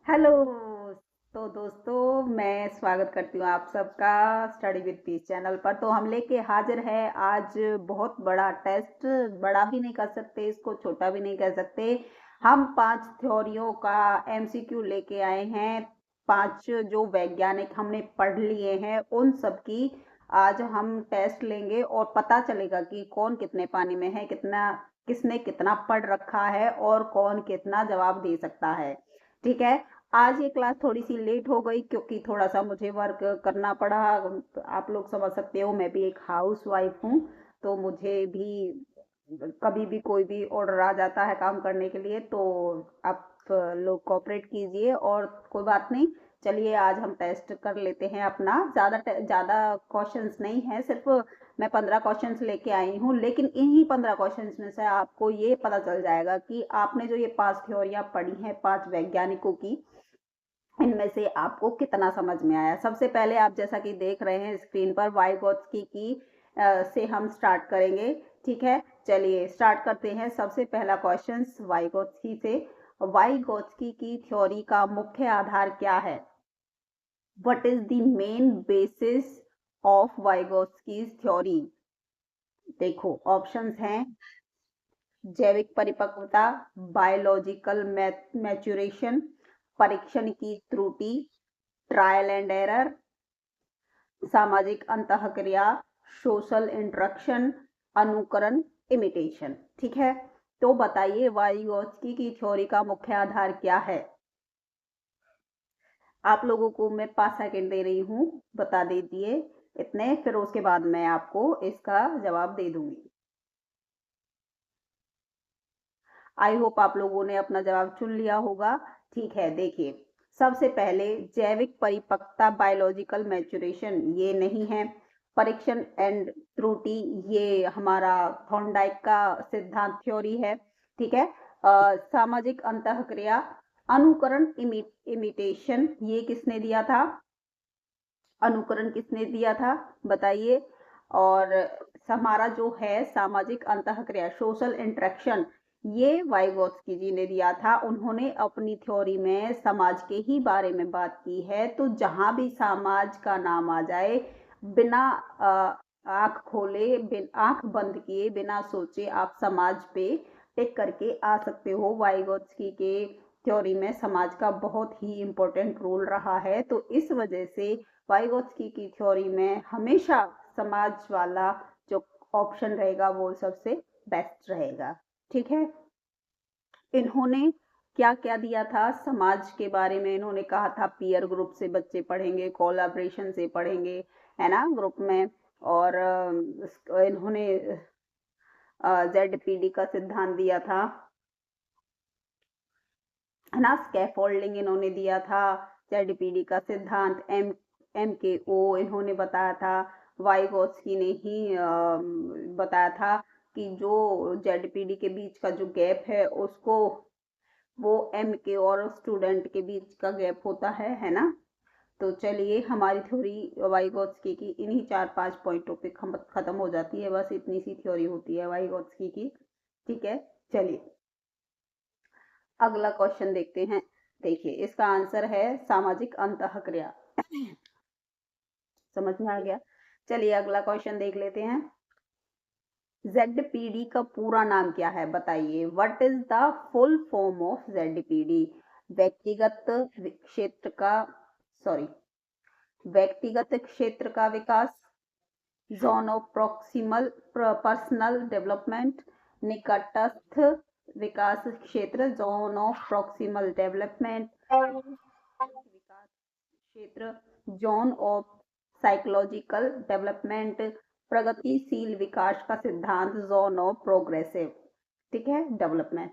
Hello. तो दोस्तों, मैं स्वागत करती हूँ आप सबका स्टडी विद पीस चैनल पर। तो हम लेके हाजिर है आज बहुत बड़ा टेस्ट। बड़ा भी नहीं कर सकते इसको, छोटा भी नहीं कह सकते। हम 5 थ्योरियों का एमसीक्यू लेके आए हैं। 5 जो वैज्ञानिक हमने पढ़ लिए हैं उन सब की आज हम टेस्ट लेंगे और पता चलेगा कि कौन कितने पानी में है, कितना किसने कितना पढ़ रखा है और कौन कितना जवाब दे सकता है। ठीक है। आज ये क्लास थोड़ी सी लेट हो गई क्योंकि थोड़ा सा मुझे वर्क करना पड़ा। आप लोग समझ सकते हो, मैं भी एक हाउस वाइफ हूँ। तो मुझे भी कभी भी कोई भी ऑर्डर आ जाता है काम करने के लिए, तो आप लोग कोऑपरेट कीजिए और कोई बात नहीं। चलिए आज हम टेस्ट कर लेते हैं अपना। ज़्यादा क्वेश्चंस नहीं है, सिर्फ मैं 15 क्वेश्चंस लेके आई हूँ, लेकिन इन्हीं 15 क्वेश्चंस में से आपको ये पता चल जाएगा कि आपने जो ये 5 थ्योरियां पढ़ी हैं 5 वैज्ञानिकों की, इनमें से आपको कितना समझ में आया। सबसे पहले आप जैसा कि देख रहे हैं स्क्रीन पर, वाइगोत्स्की की से हम स्टार्ट करेंगे। ठीक है, चलिए स्टार्ट करते हैं। सबसे पहला क्वेश्चन वाइगोत्स्की से। वाइगोत्स्की की थ्योरी का मुख्य आधार क्या है? What is the main basis of Vygotsky theory? देखो ऑप्शंस हैं: जैविक परिपक्वता, बायोलॉजिकल मैच्योरेशन, परीक्षण की त्रुटि, ट्रायल एंड एरर, सामाजिक अंतःक्रिया, सोशल इंटरेक्शन, अनुकरण, इमिटेशन। ठीक है, तो बताइए वाइगोत्स्की की थ्योरी का मुख्य आधार क्या है? आप लोगों को मैं 5 सेकंड दे रही हूँ, बता दीजिए इतने, फिर उसके बाद मैं आपको इसका जवाब दे दूंगी। आई होप आप लोगों ने अपना जवाब चुन लिया होगा। ठीक है, देखिए सबसे पहले जैविक परिपक्वता, बायोलॉजिकल मैच्योरेशन, ये नहीं है। परीक्षण एंड त्रुटि, ये हमारा थॉर्नडाइक का सिद्धांत थ्योरी है। ठीक है। सामाजिक अंतःक्रिया, अनुकरण, इमिटेशन, ये किसने दिया था? अनुकरण किसने दिया था बताइए। और हमारा जो है सामाजिक अंतःक्रिया, सोशल इंटरेक्शन, ये वाइगोत्स्की जी ने दिया था। उन्होंने अपनी थ्योरी में समाज के ही बारे में बात की है। तो जहां भी समाज का नाम आ जाए, बिना आंख खोले, आंख बंद किए, बिना सोचे आप समाज पे टिक करके आ सकते हो। वाइगोत्स्की के थ्योरी में समाज का बहुत ही इंपॉर्टेंट रोल रहा है। तो इस वजह से वाइगोत्स्की की थ्योरी में हमेशा समाज वाला जो ऑप्शन रहेगा वो सबसे बेस्ट रहेगा। ठीक है। इन्होंने क्या क्या दिया था समाज के बारे में? इन्होंने कहा था पीयर ग्रुप से बच्चे पढ़ेंगे, कोलाब्रेशन से पढ़ेंगे, है ना, ग्रुप में। और इन्होंने जेडपीडी का सिद्धांत दिया था, है ना। स्कैफोल्डिंग इन्होंने दिया था। जेडपीडी का सिद्धांत, एम के ओ इन्होंने बताया था। वाइगोत्स्की ने ही बताया था कि जो जेडपीडी के बीच का जो गैप है उसको, वो एम के और स्टूडेंट के बीच का गैप होता है ना। तो चलिए हमारी थ्योरी वाइगोत्स्की की इन्हीं 4-5 पॉइंटों पे खत्म हो जाती है। बस इतनी सी थ्योरी होती है वाइगोत्स्की की। ठीक है, चलिए अगला क्वेश्चन देखते हैं। देखिए इसका आंसर है सामाजिक अंतःक्रिया। समझ में आ गया? चलिए अगला क्वेश्चन देख लेते हैं। जेडपीडी का पूरा नाम क्या है बताइए? What is the full form of ZPD? व्यक्तिगत क्षेत्र का, सॉरी, व्यक्तिगत क्षेत्र का विकास, zone of proximal personal development, निकटस्थ विकास क्षेत्र, जोन ऑफ प्रॉक्सिमल डेवलपमेंट, विकास क्षेत्र, जोन ऑफ साइकोलॉजिकल डेवलपमेंट, प्रगतिशील विकास का सिद्धांत, जोन ऑफ प्रोग्रेसिव, ठीक है, डेवलपमेंट।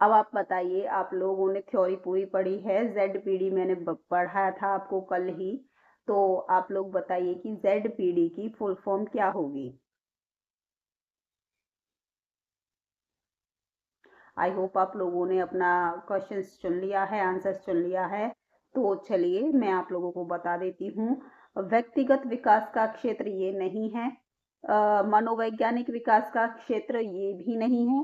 अब आप बताइए, आप लोगों ने थ्योरी पूरी पढ़ी है, जेडपीडी मैंने पढ़ाया था आपको कल ही। तो आप लोग बताइए कि जेडपीडी की फुल फॉर्म क्या होगी? आई होप आप लोगों ने अपना क्वेश्चंस चुन लिया है, आंसर्स चुन लिया है। तो चलिए मैं आप लोगों को बता देती हूँ। व्यक्तिगत विकास का क्षेत्र ये नहीं है। मनोवैज्ञानिक विकास का क्षेत्र ये भी नहीं है।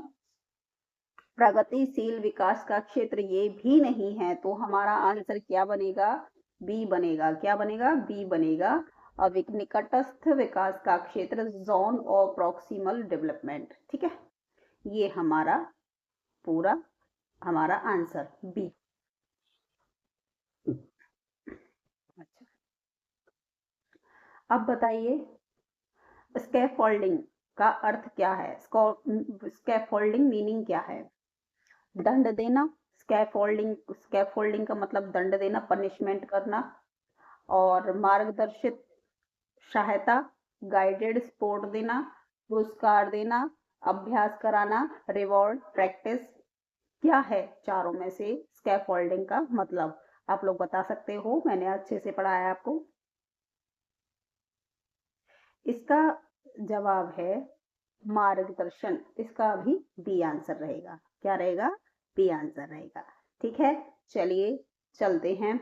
प्रगतिशील विकास का क्षेत्र ये भी नहीं है, तो हमारा आंसर क्या बनेगा? बी बनेगा। क्या बनेगा? बी बनेगा। अब एक निकटस्थ विकास का क्षेत्र, जोन ऑफ प्रॉक्सिमल डेवलपमेंट। ठीक है, ये हमारा पूरा हमारा आंसर बी। अच्छा, अब बताइए स्कैफोल्डिंग का अर्थ क्या है? स्कैफोल्डिंग मीनिंग क्या है? दंड देना। स्कैफोल्डिंग का मतलब दंड देना, पनिशमेंट करना। और मार्गदर्शित सहायता, गाइडेड सपोर्ट देना, पुरस्कार देना, अभ्यास कराना, रिवॉर्ड, प्रैक्टिस। क्या है चारों में से स्कैफोल्डिंग का मतलब? आप लोग बता सकते हो, मैंने अच्छे से पढ़ाया आपको। इसका जवाब है मार्गदर्शन। इसका भी बी आंसर रहेगा। क्या रहेगा? बी आंसर रहेगा। ठीक है, चलिए चलते हैं।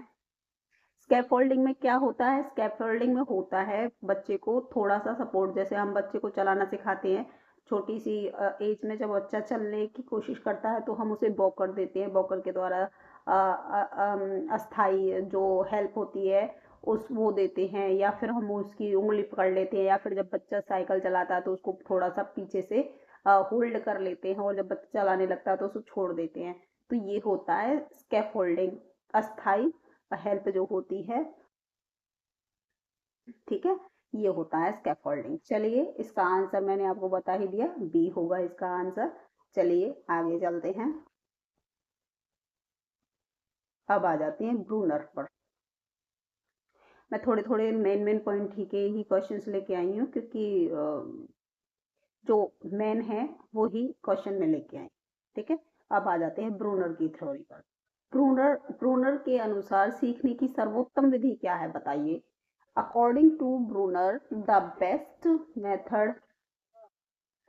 स्कैफोल्डिंग में क्या होता है? स्कैफोल्डिंग में होता है बच्चे को थोड़ा सा सपोर्ट। जैसे हम बच्चे को चलाना सिखाते हैं, छोटी सी एज में जब बच्चा चलने की कोशिश करता है तो हम उसे वॉकर देते हैं। वॉकर के द्वारा अस्थाई जो हेल्प होती है उस वो देते हैं, या फिर हम उसकी उंगली पकड़ लेते हैं, या फिर जब बच्चा साइकिल चलाता है तो उसको थोड़ा सा पीछे से होल्ड कर लेते हैं, और जब बच्चा चलाने लगता है तो उसको छोड़ देते हैं। तो ये होता है स्कैफोल्डिंग, अस्थाई हेल्प जो होती है। ठीक है, ये होता है स्कैफोल्डिंग। चलिए, इसका आंसर मैंने आपको बता ही दिया, बी होगा इसका आंसर। चलिए आगे चलते हैं। अब आ जाते हैं ब्रूनर पर। मैं थोड़े थोड़े मेन मेन पॉइंट ही के ही क्वेश्चंस लेके आई हूँ, क्योंकि जो मेन है वो ही क्वेश्चन में लेके आई। ठीक है, अब आ जाते हैं ब्रूनर की थ्योरी पर। ब्रूनर ब्रूनर के अनुसार सीखने की सर्वोत्तम विधि क्या है? बताइए। According to Bruner, the best method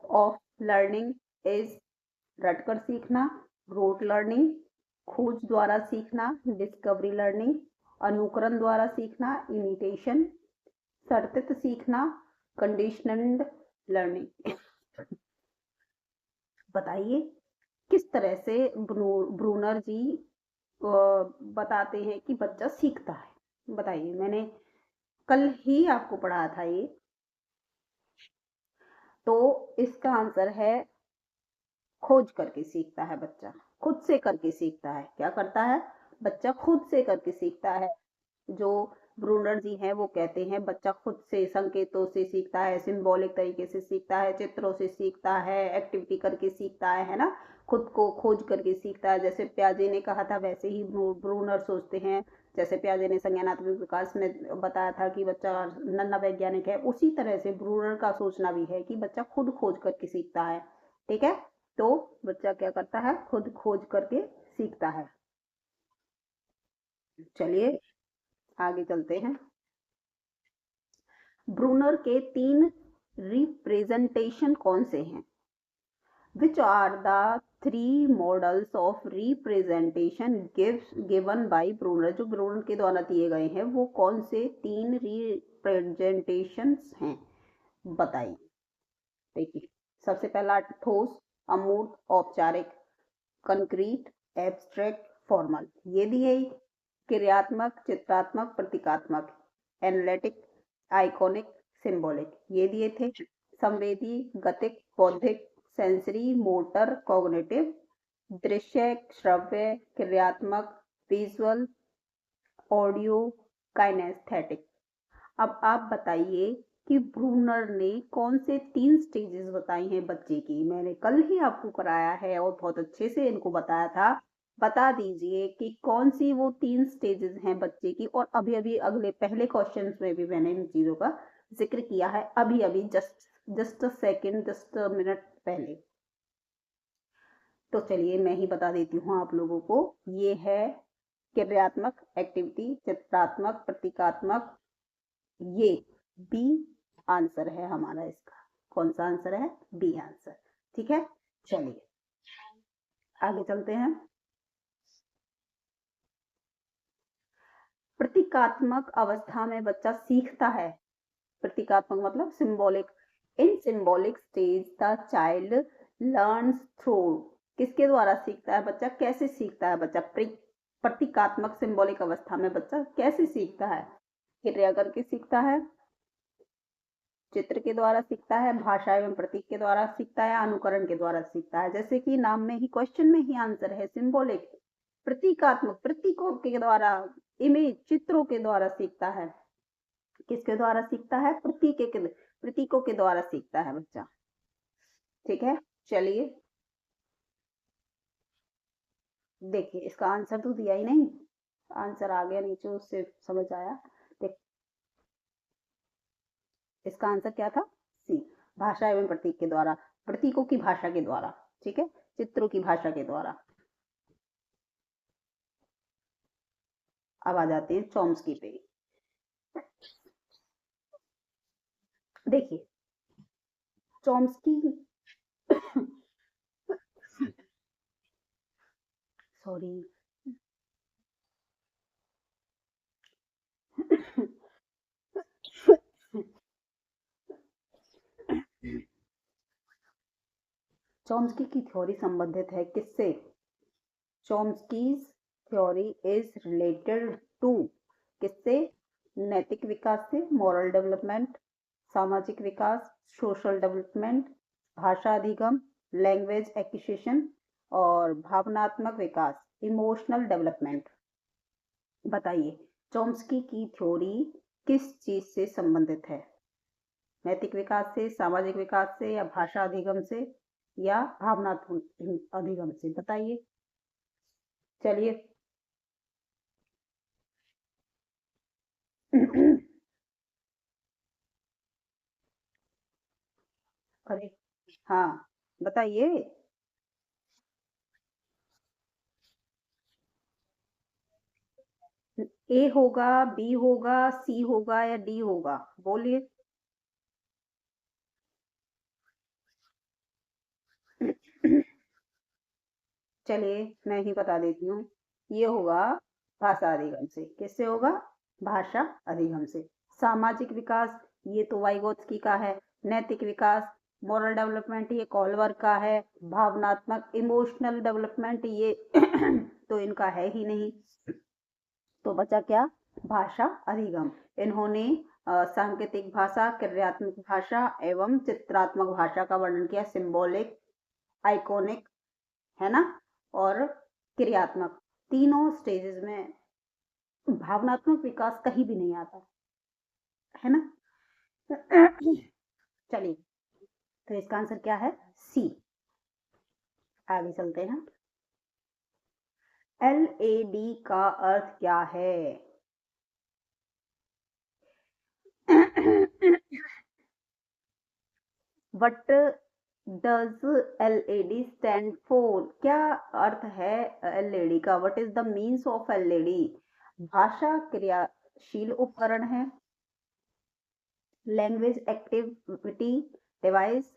of learning is रटकर सीखना, रोट लर्निंग, खोज द्वारा सीखना, डिस्कवरी लर्निंग, अनुकरण द्वारा सीखना, इमिटेशन, सतत सीखना, कंडीशनड लर्निंग। बताइए किस तरह से ब्रूनर जी बताते हैं कि बच्चा सीखता है? बताइए, मैंने कल ही आपको पढ़ाया था ये। तो इसका आंसर है खोज करके सीखता है बच्चा, खुद से करके सीखता है। क्या करता है? बच्चा खुद से करके सीखता है। जो ब्रूनर जी हैं वो कहते हैं बच्चा खुद से संकेतों से सीखता है, सिंबॉलिक तरीके से सीखता है, चित्रों से सीखता है, एक्टिविटी करके सीखता है ना, खुद को खोज करके सीखता है। जैसे प्याजे ने कहा था वैसे ही ब्रूनर सोचते हैं। जैसे प्याजे ने संज्ञानात्मक विकास में बताया था कि बच्चा नन्हा वैज्ञानिक है, उसी तरह से ब्रूनर का सोचना भी है कि बच्चा खुद खोज करके सीखता है। ठीक है, तो बच्चा क्या करता है? खुद खोज करके सीखता है। चलिए आगे चलते हैं। ब्रूनर के 3 रिप्रेजेंटेशन कौन से हैं? Which are the 3 models of representation given by Bruner? जो ब्रूनर के द्वारा दिए गए हैं वो कौन से 3 रिप्रेजेंटेशंस हैं? बताइए। देखिए, सबसे पहला ठोस, अमूर्त, औपचारिक, कंक्रीट, एब्स्ट्रैक्ट, फॉर्मल। ये दिए क्रियात्मक, चित्रात्मक, प्रतीकात्मक, एनालिटिक, आइकॉनिक, सिंबॉलिक। ये दिए थे संवेदी, गतिक, बौद्धिक, सेंसरी, मोटर, कॉग्निटिव, दृश्य, श्रव्य, क्रियात्मक, विजुअल, ऑडियो, काइनेस्थेटिक। अब आप बताइए कि ब्रूनर ने कौन से 3 स्टेजेस बताई हैं बच्चे की? मैंने कल ही आपको कराया है और बहुत अच्छे से इनको बताया था। बता दीजिए कि कौन सी वो 3 स्टेजेस हैं बच्चे की। और अभी अभी अगले पहले क्वेश्चंस में भी मैंने इन चीजों का जिक्र किया है, अभी अभी just a second, just a minute पहले। तो चलिए मैं ही बता देती हूँ आप लोगों को। ये है क्रियात्मक एक्टिविटी, चित्रात्मक, प्रतीकात्मक। ये बी आंसर है हमारा इसका। कौन सा आंसर है? B answer. ठीक है, चलिए आगे चलते हैं। प्रतीकात्मक अवस्था में बच्चा सीखता है। प्रतीकात्मक मतलब symbolic. In symbolic stage the child learns through किसके द्वारा सीखता है बच्चा, कैसे सीखता है बच्चा, प्रतीकात्मक सिंबॉलिक अवस्था में बच्चा कैसे सीखता है, क्रिया करके सीखता है, चित्र के द्वारा सीखता है, भाषा एवं प्रतीक के द्वारा सीखता है, अनुकरण के द्वारा सीखता है। जैसे कि नाम में ही, क्वेश्चन में ही आंसर है, सिंबॉलिक, प्रतीकात्मक, प्रतीकों के द्वारा, इमेज, चित्रों के द्वारा सीखता है। किसके द्वारा सीखता है, प्रतीकों के द्वारा सीखता है बच्चा। ठीक है, चलिए देखिए, इसका आंसर तो दिया ही नहीं, आंसर आ गया नीचे, उससे समझ आया। देख, इसका आंसर क्या था, सी, भाषा एवं प्रतीक के द्वारा, प्रतीकों की भाषा के द्वारा। ठीक है, चित्रों की भाषा के द्वारा। अब आ जाते हैं चॉम्स्की पे। देखिए, चॉम्स्की सॉरी चॉम्स्की की थ्योरी संबंधित है किससे, चॉम्स्कीज थ्योरी इज रिलेटेड टू, किससे, नैतिक विकास से, मॉरल डेवलपमेंट, सामाजिक विकास, सोशल डेवलपमेंट, भाषा अधिगम, लैंग्वेज एक्विजिशन, और भावनात्मक विकास, इमोशनल डेवलपमेंट। बताइए, चॉम्स्की की थ्योरी किस चीज से संबंधित है, नैतिक विकास से, सामाजिक विकास से, या भाषा अधिगम से, या भावनात्मक अधिगम से, बताइए। चलिए अरे हाँ, बताइए। ए होगा, बी होगा, सी होगा, या डी होगा, बोलिए। चलिए मैं ही बता देती हूँ, ये होगा भाषा अधिगम से। किससे होगा, भाषा अधिगम से। सामाजिक विकास, ये तो वाइगोत्स्की का है। नैतिक विकास, मॉरल डेवलपमेंट, ये कॉलवर का है। भावनात्मक, इमोशनल डेवलपमेंट, ये तो इनका है ही नहीं। तो बचा क्या, भाषा अधिगम। इन्होंने सांकेतिक भाषा, क्रियात्मक भाषा एवं चित्रात्मक भाषा का वर्णन किया, सिंबॉलिक, आइकॉनिक, है ना, और क्रियात्मक। तीनों स्टेजेस में भावनात्मक विकास कहीं भी नहीं आता, है ना। चलिए, तो इसका आंसर क्या है, सी। आगे चलते हैं। LAD का अर्थ क्या है। What does LAD stand for, क्या अर्थ है LAD का, what is the means of LAD। भाषा क्रियाशील उपकरण है, लैंग्वेज एक्टिविटी डिवाइस,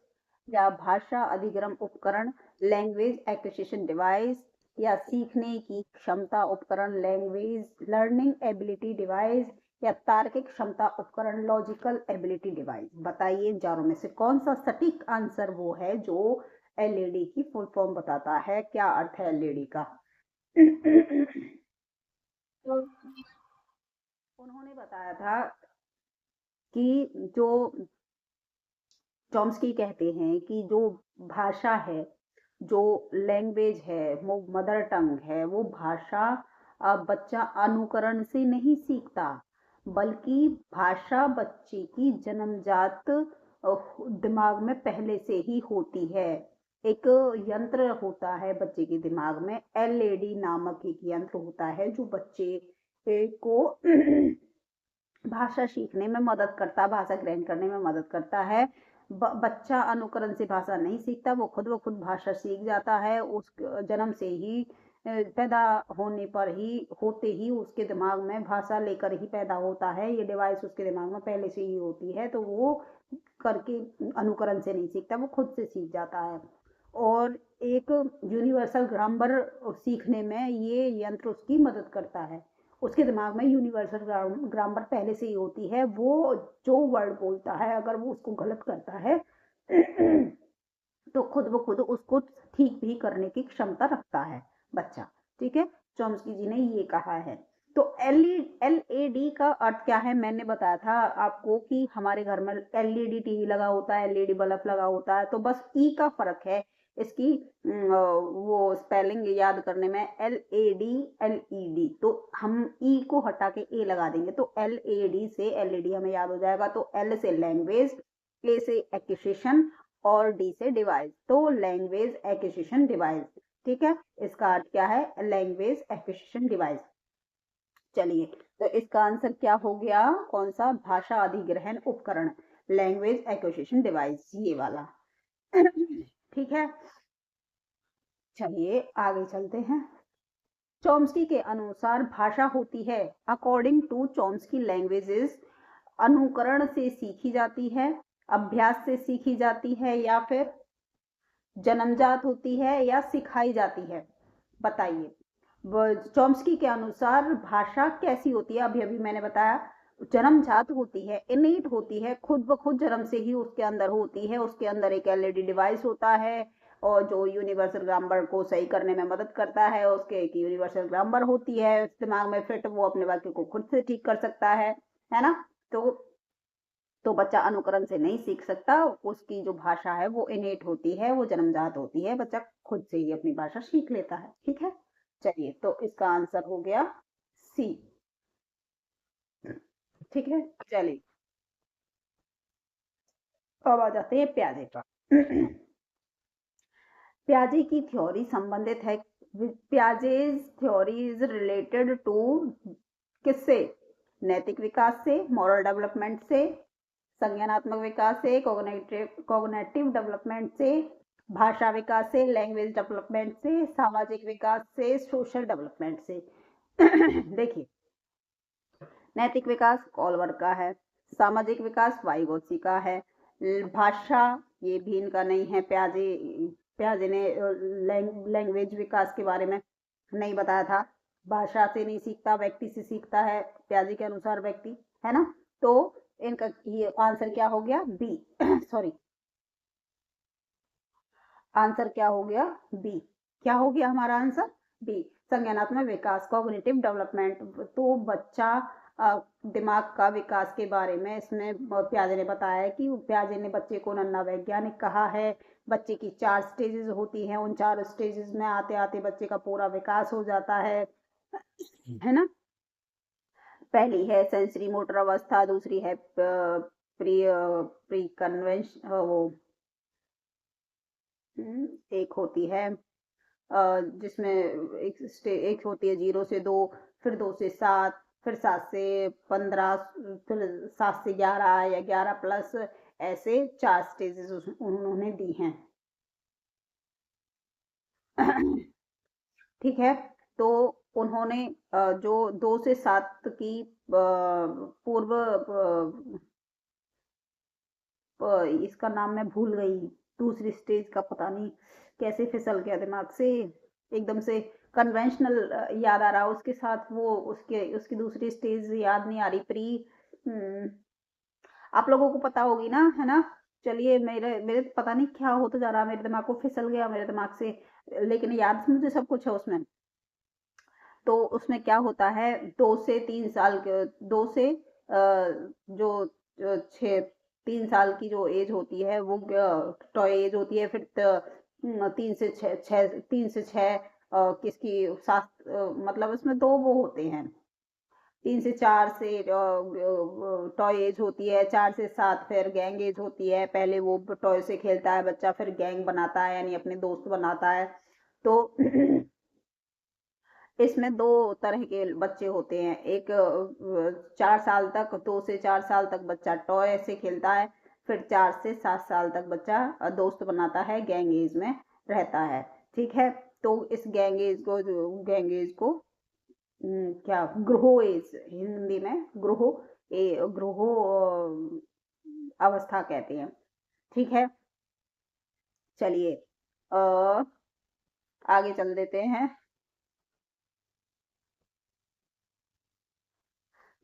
या भाषा अधिग्रहण उपकरण, लैंग्वेज एक्विजिशन डिवाइस, या सीखने की क्षमता उपकरण, लैंग्वेज लर्निंग एबिलिटी डिवाइस, या तार्किक क्षमता उपकरण, लॉजिकल एबिलिटी डिवाइस। बताइए इन चारों में से कौन सा सटीक आंसर वो है जो LAD की फुल फॉर्म बताता है, क्या अर्थ है LAD का। तो उन्होंने बताया था कि जो चॉम्स्की कहते हैं कि जो भाषा है, जो लैंग्वेज है, वो मदर टंग है, वो भाषा बच्चा अनुकरण से नहीं सीखता, बल्कि भाषा बच्चे की जन्मजात दिमाग में पहले से ही होती है। एक यंत्र होता है बच्चे के दिमाग में, LAD नामक एक यंत्र होता है जो बच्चे को भाषा सीखने में मदद करता, भाषा ग्रहण करने में मदद करता है। बच्चा अनुकरण से भाषा नहीं सीखता, वो खुद ब खुद भाषा सीख जाता है। उस जन्म से ही, पैदा होने पर ही, होते ही उसके दिमाग में भाषा लेकर ही पैदा होता है। ये डिवाइस उसके दिमाग में पहले से ही होती है, तो वो करके अनुकरण से नहीं सीखता, वो खुद से सीख जाता है। और एक यूनिवर्सल ग्रामर सीखने में ये यंत्र उसकी मदद करता है। उसके दिमाग में यूनिवर्सल ग्रामर पहले से ही होती है। वो जो वर्ड बोलता है, अगर वो उसको गलत करता है तो खुद ब खुद उसको ठीक भी करने की क्षमता रखता है बच्चा। ठीक है, चॉम्स्की जी ने ये कहा है। तो एलईडी का अर्थ क्या है, मैंने बताया था आपको कि हमारे घर में एलईडी टीवी लगा होता है, एलईडी बल्ब लगा होता है, तो बस ई का फर्क है इसकी वो स्पेलिंग याद करने में, एलईडी। तो हम ई को हटा के ए लगा देंगे, तो एलईडी से एलईडी हमें याद हो जाएगा। तो एल से लैंग्वेज, ए से एक्विजिशन और डी से डिवाइस, तो लैंग्वेज एक्विजिशन डिवाइस। ठीक है, इसका अर्थ क्या है, लैंग्वेज एक्विजिशन डिवाइस। चलिए, तो इसका आंसर क्या हो गया, कौन सा, भाषा अधिग्रहण उपकरण, लैंग्वेज एक्विजिशन डिवाइस, ये वाला। ठीक है, चलिए आगे चलते हैं। चॉम्स्की के अनुसार भाषा होती है, अकॉर्डिंग टू चॉम्स्की, लैंग्वेजेस अनुकरण से सीखी जाती है, अभ्यास से सीखी जाती है, या फिर जन्मजात होती है या सिखाई जाती है। बताइए, चॉम्स्की के अनुसार भाषा कैसी होती है, अभी अभी मैंने बताया जन्मजात होती है, इनेट होती है, खुद ब खुद जन्म से ही उसके अंदर होती है। उसके अंदर एक एलईडी डिवाइस होता है और जो यूनिवर्सल ग्रामर को सही करने में मदद करता है, उसके एक यूनिवर्सल ग्रामर होती है दिमाग में फिट, वो अपने वाक्य को खुद से ठीक कर सकता है ना। तो बच्चा अनुकरण से नहीं सीख सकता, उसकी जो भाषा है वो इनेट होती है, वो जन्मजात होती है, बच्चा खुद से ही अपनी भाषा सीख लेता है। ठीक है, चलिए, तो इसका आंसर हो गया सी। ठीक है, चलिए अब आ जाते हैं प्याजे पर। प्याजे की थ्योरी संबंधित है, प्याजेज थ्योरी इज रिलेटेड टू किससे, नैतिक विकास से, मॉरल डेवलपमेंट से, संज्ञानात्मक विकास से, कॉग्निटिव डेवलपमेंट से, भाषा विकास से, लैंग्वेज डेवलपमेंट से, सामाजिक विकास से, सोशल डेवलपमेंट से। देखिए, नैतिक विकास कॉलवर का है, सामाजिक विकास वाइगोत्स्की का है, भाषा ये भी इनका नहीं है, प्याजे ने लैंग्वेज विकास के बारे में नहीं बताया था। भाषा से नहीं सीखता, व्यक्ति से सीखता है प्याजे के अनुसार, व्यक्ति, है ना। तो इनका ये आंसर क्या हो गया, बी। सॉरी, आंसर क्या हो गया, बी। क्या हो गया हमारा आंसर, बी, संज्ञानात्मक विकास, कॉग्निटिव डेवलपमेंट। तो बच्चा दिमाग का विकास के बारे में इसमें प्याजे ने बताया है कि प्याजे ने बच्चे को नन्ना वैज्ञानिक कहा है। बच्चे की 4 स्टेजेस होती हैं, उन 4 स्टेजेस में आते आते बच्चे का पूरा विकास हो जाता है ना। पहली है सेंसरी मोटर अवस्था, दूसरी है प्री प्री कन्वेंशन, वो एक होती है जिसमें एक होती है 0 से 2, फिर 2 से 7, फिर 7 से 15, फिर 7 से 11 या 11 प्लस, ऐसे 4 स्टेजेस उन्होंने दी हैं। ठीक है, तो उन्होंने जो 2 से 7 की पूर्व इसका नाम मैं भूल गई, दूसरी स्टेज का पता नहीं कैसे फिसल गया दिमाग से, एकदम से कन्वेंशनल याद आ रहा, उसके साथ वो उसके उसकी दूसरी स्टेज याद नहीं आ रही, आप लोगों को पता होगी ना, है ना। चलिए, मेरे मेरे पता नहीं क्या होता जा रहा, मेरे दिमाग को फिसल गया मेरे दिमाग से, लेकिन याद मुझे सब कुछ है उसमें। तो उसमें क्या होता है, 2 से 3 साल के, 2 से जो 3 साल की जो एज होती है वो टॉय एज होती है, फिर 3 से 6 किसकी सात, मतलब उसमें 2 वो होते हैं, 3 से 4 से टॉय एज होती है, 4 से 7 फिर गैंग एज होती है। पहले वो टॉय से खेलता है बच्चा, फिर गैंग बनाता है यानी अपने दोस्त बनाता है। तो इसमें 2 तरह के बच्चे होते हैं, एक 4 साल तक, 2 से 4 साल तक बच्चा टॉय से खेलता है, फिर 4 से 7 साल तक बच्चा दोस्त बनाता है, गैंग एज में रहता है। ठीक है, तो इस गैंग एज को क्या, ग्रोह एज, हिंदी में ग्रोह अवस्था कहते हैं। ठीक है, चलिए आगे चल देते हैं।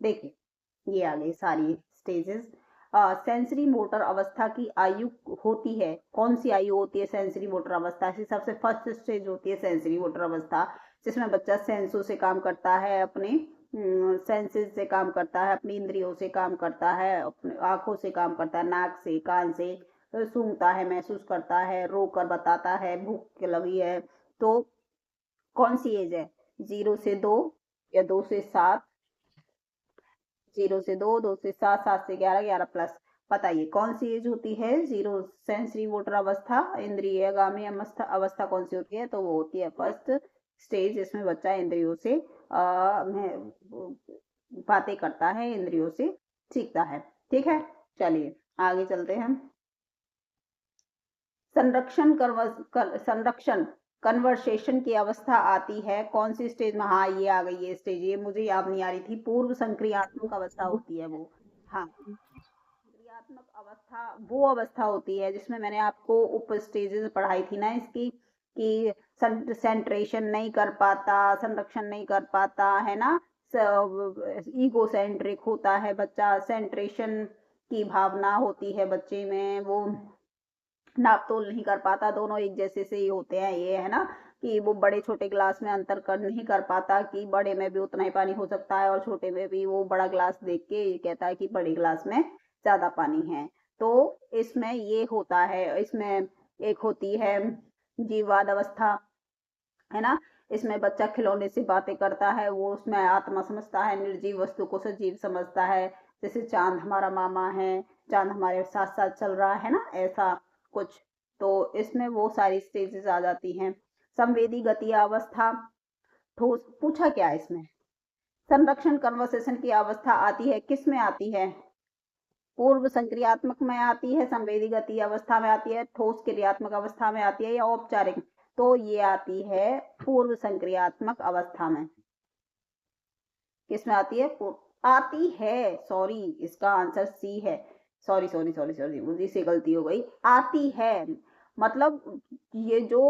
देखिए, ये आ गई सारी स्टेजेस। सेंसरी मोटर अवस्था की आयु होती है, कौन सी आयु होती है सेंसरी मोटर अवस्था की? सबसे फर्स्ट स्टेज होती है सेंसरी मोटर अवस्था, जिसमें बच्चा सेंसों से काम करता है, अपने सेंसेस से काम करता है, अपनी इंद्रियों से काम करता है, अपने आंखों से काम करता है, नाक से, कान से सूंघता है, महसूस करता है, रो कर बताता है भूख लगी है। तो कौन सी एज है? 0 से 2 या 2 से 7? 0 से 2, 2 से 7, 7 से 11, 11+। बताइए कौन सी एज होती है? जीरो सेंसरी मोटर अवस्था, इंद्रियगामी अवस्था अवस्था कौन सी होती है? तो वो होती है फर्स्ट स्टेज, जिसमें बच्चा इंद्रियों से बातें करता है, इंद्रियों से सीखता है। ठीक है, चलिए आगे चलते हैं। संरक्षण कन्वर्सेशन की अवस्था आती है कौन सी स्टेज में? हाँ, ये आ गई ये स्टेज, ये मुझे याद नहीं आ रही थी। पूर्व संक्रियात्मक अवस्था होती है वो। हाँ, संक्रियात्मक अवस्था वो अवस्था होती है जिसमें मैंने आपको उप स्टेजेस पढ़ाई थी ना इसकी, कि सेंट्रेशन नहीं कर पाता, संरक्षण नहीं कर पाता, है ना, ईगो सेंट्रिक होता है बच्चा, सेंट्रेशन की भावना होती है बच्चे में, वो नाप तोल नहीं कर पाता, दोनों एक जैसे से ही होते हैं, ये है ना, कि वो बड़े छोटे ग्लास में अंतर कर नहीं कर पाता, कि बड़े में भी उतना ही पानी हो सकता है और छोटे में भी, वो बड़ा ग्लास देख के ये कहता है कि बड़े ग्लास में ज्यादा पानी है। तो इसमें ये होता है, इसमें एक होती है जीववाद अवस्था, है ना, इसमें बच्चा खिलौने से बातें करता है, वो उसमें आत्मा समझता है, निर्जीव वस्तु को सजीव समझता है, जैसे चांद हमारा मामा है, चांद हमारे साथ साथ चल रहा है ना, ऐसा कुछ। तो इसमें वो सारी स्टेजेस आ जाती हैं। संवेदी गति अवस्था, ठोस पूछा क्या है इसमें? संरक्षण कन्वर्सेशन की अवस्था आती है, किस में आती है? पूर्व संक्रियात्मक में आती है, संवेदी गति अवस्था में आती है, ठोस क्रियात्मक अवस्था में आती है, या औपचारिक? तो ये आती है पूर्व संक्रियात्मक अवस्था में। किसमें आती है? आती है, सॉरी, इसका आंसर सी है। सॉरी सॉरी सॉरी सॉरी, मुझे से गलती हो गई। आती है मतलब ये जो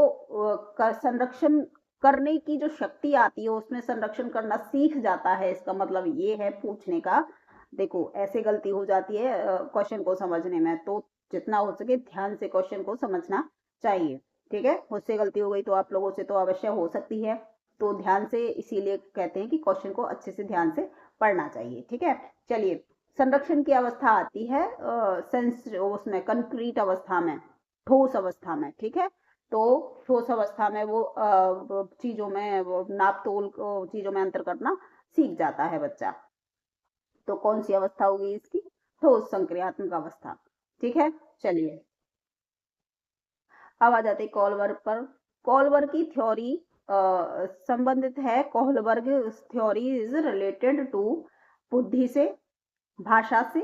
संरक्षण करने की जो शक्ति आती है, उसमें संरक्षण करना सीख जाता है, इसका मतलब ये है पूछने का। देखो ऐसे गलती हो जाती है क्वेश्चन को समझने में, तो जितना हो सके ध्यान से क्वेश्चन को समझना चाहिए। ठीक है, मुझसे गलती हो गई तो आप लोगों से तो अवश्य हो सकती है, तो ध्यान से, इसीलिए कहते हैं कि क्वेश्चन को अच्छे से ध्यान से पढ़ना चाहिए। ठीक है, चलिए, संरक्षण की अवस्था आती है उसमें कंक्रीट अवस्था में, ठोस अवस्था में। ठीक है, तो ठोस अवस्था में वो चीजों में, वो नाप तोल चीजों में अंतर करना सीख जाता है बच्चा। तो कौन सी अवस्था होगी इसकी? ठोस संक्रियात्मक अवस्था। ठीक है, चलिए अब आ जाते कॉलवर्ग पर। कॉलवर्ग की थ्योरी संबंधित है, कॉलवर्ग थ्योरी इज रिलेटेड टू बुद्धि से, भाषा से,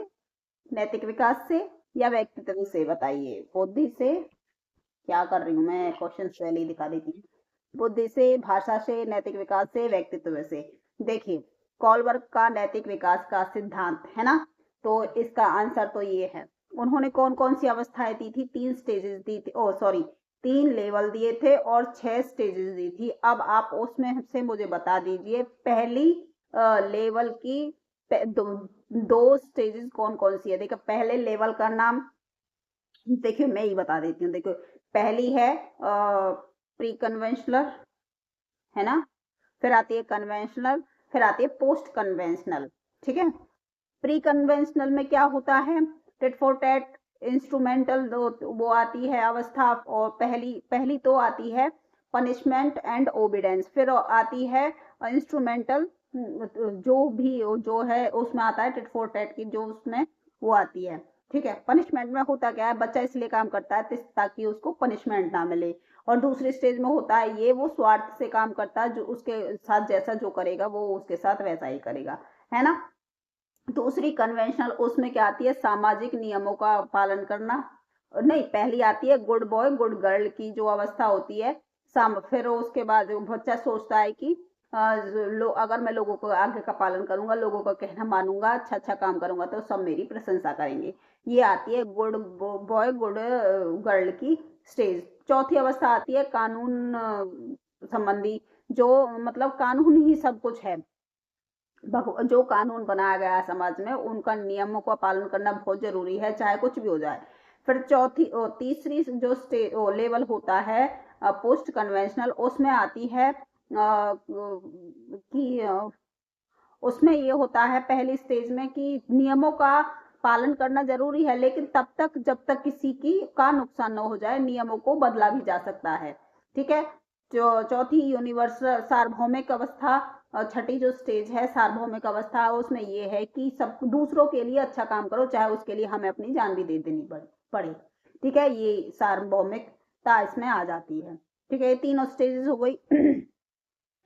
नैतिक विकास से, या व्यक्तित्व से? बताइए, बुद्धि से, क्या कर रही हूँ मैं, क्वेश्चन पहले ही दिखा देती हूँ। बुद्धि से, भाषा से, नैतिक विकास से, व्यक्तित्व से। देखिए, कॉलवर्ग का नैतिक विकास का सिद्धांत है ना, तो इसका आंसर तो ये है। उन्होंने कौन कौन सी अवस्थाएं दी थी? 3 स्टेजेस दी थी, ओ सॉरी, 3 लेवल दिए थे और 6 स्टेजेस दी थी। अब आप उसमें से मुझे बता दीजिए पहली लेवल की दो स्टेजेस कौन कौन सी है। देखो पहले लेवल का नाम, देखिए मैं ही बता देती हूँ। देखो पहली है प्री कन्वेंशनल, है ना, फिर आती है कन्वेंशनल, फिर आती है पोस्ट कन्वेंशनल। ठीक है, प्री कन्वेंशनल में क्या होता है? टिट फॉर टैट, इंस्ट्रूमेंटल वो आती है अवस्था, और पहली पहली तो आती है पनिशमेंट एंड ओबिडेंस, फिर आती है इंस्ट्रूमेंटल, जो भी जो है उसमें आता है टिट फॉर टैट की, जो उसमें वो आती है। ठीक है, पनिशमेंट में होता क्या है? बच्चा इसलिए काम करता है ताकि उसको पनिशमेंट ना मिले, और दूसरी स्टेज में होता है ये, वो स्वार्थ से काम करता है, जो उसके साथ जैसा जो करेगा वो उसके साथ वैसा ही करेगा, है ना। दूसरी कन्वेंशनल, उसमें क्या आती है? सामाजिक नियमों का पालन करना। नहीं, पहली आती है गुड बॉय गुड गर्ल की जो अवस्था होती है। फिर उसके बाद बच्चा सोचता है कि अगर मैं लोगों को आगे का पालन करूंगा, लोगों का कहना मानूंगा, अच्छा अच्छा काम करूंगा, तो सब मेरी प्रशंसा करेंगे। ये आती है गुड बॉय गुड गर्ल की स्टेज। चौथी अवस्था आती है कानून संबंधी, जो मतलब कानून ही सब कुछ है, जो कानून बनाया गया है समाज में उनका नियमों का पालन करना बहुत जरूरी है, चाहे कुछ भी हो जाए। फिर तीसरी जो लेवल होता है पोस्ट कन्वेंशनल, उसमें आती है कि उसमें ये होता है पहली स्टेज में कि नियमों का पालन करना जरूरी है, लेकिन तब तक जब तक किसी की का नुकसान न हो जाए नियमों को बदला भी जा सकता है। ठीक है। जो चौथी यूनिवर्सल सार्वभौमिक अवस्था, छठी जो स्टेज है सार्वभौमिक अवस्था, उसमें ये है कि सब दूसरों के लिए अच्छा काम करो, चाहे उसके लिए हमें अपनी जान भी दे देनी पड़े। ठीक है, ये सार्वभौमिकता इसमें आ जाती है। ठीक है, ये तीनों स्टेजेस हो गई।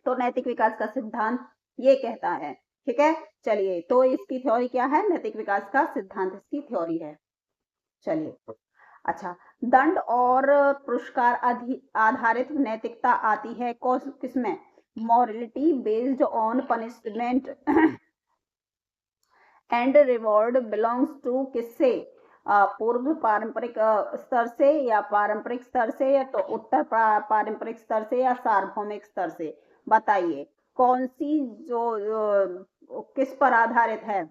तो नैतिक विकास का सिद्धांत ये कहता है। ठीक है, चलिए, तो इसकी थ्योरी क्या है? नैतिक विकास का सिद्धांत इसकी थ्योरी है। चलिए, अच्छा, दंड और पुरस्कार आधारित नैतिकता आती है किसमें? Morality based on punishment and reward belongs to किससे? पूर्व पारंपरिक स्तर से या पारंपरिक स्तर से, या तो उत्तर पारंपरिक स्तर से या सार्वभौमिक स्तर से? बताइए कौन सी किस पर आधारित है?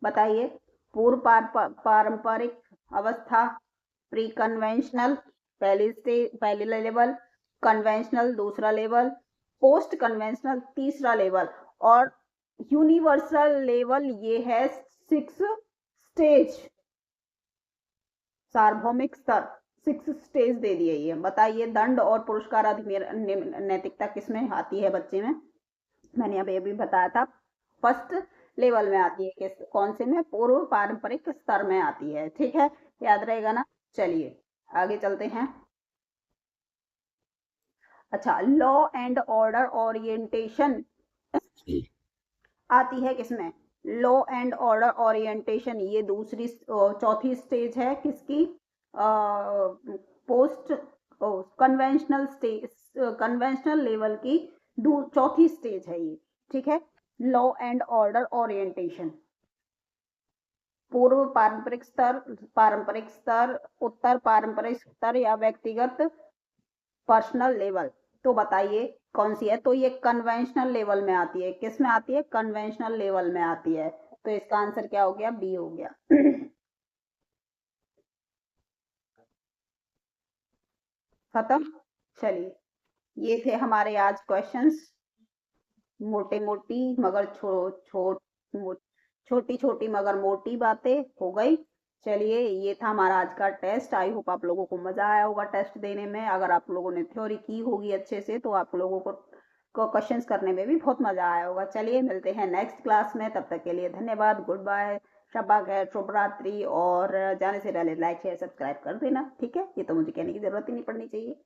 बताइए। पूर्व पारंपरिक अवस्था, प्री कन्वेंशनल पहली लेवल, कन्वेंशनल दूसरा लेवल, पोस्ट कन्वेंशनल तीसरा लेवल, और यूनिवर्सल लेवल ये है 6 स्टेज, सार्वभौमिक स्तर 6 स्टेज दे दिए। ये बताइए दंड और पुरस्कार नैतिकता किसमें आती है बच्चे में? मैंने अभी अभी बताया था, फर्स्ट लेवल में आती है। किस कौन से में? पूर्व पारंपरिक स्तर में आती है। ठीक है, याद रहेगा ना। चलिए आगे चलते हैं। अच्छा, लॉ एंड ऑर्डर ओरिएंटेशन आती है किसमें? लॉ एंड ऑर्डर ओरिएंटेशन ये चौथी स्टेज है किसकी? Post conventional stage, conventional level की चौथी स्टेज है ये। ठीक है, लॉ एंड ऑर्डर ओरिएंटेशन, पूर्व पारंपरिक स्तर, उत्तर पारंपरिक स्तर, या व्यक्तिगत पर्सनल लेवल। तो बताइए कौन सी है? तो ये कन्वेंशनल लेवल में आती है। किस में आती है? कन्वेंशनल लेवल में आती है। तो इसका आंसर क्या हो गया? बी हो गया। खत्म। चलिए, ये थे हमारे आज क्वेश्चंस, मोटे मोटी मगर छोटी छोटी मगर मोटी बातें हो गई। चलिए, ये था हमारा आज का टेस्ट। आई होप आप लोगों को मजा आया होगा टेस्ट देने में। अगर आप लोगों ने थ्योरी की होगी अच्छे से तो आप लोगों को क्वेश्चंस करने में भी बहुत मजा आया होगा। चलिए, मिलते हैं नेक्स्ट क्लास में, तब तक के लिए धन्यवाद, गुड बाय, शब्बा खैर, शुभ रात्रि। और जाने से पहले लाइक शेयर सब्सक्राइब कर देना। ठीक है, ये तो मुझे कहने की जरूरत ही नहीं पड़नी चाहिए।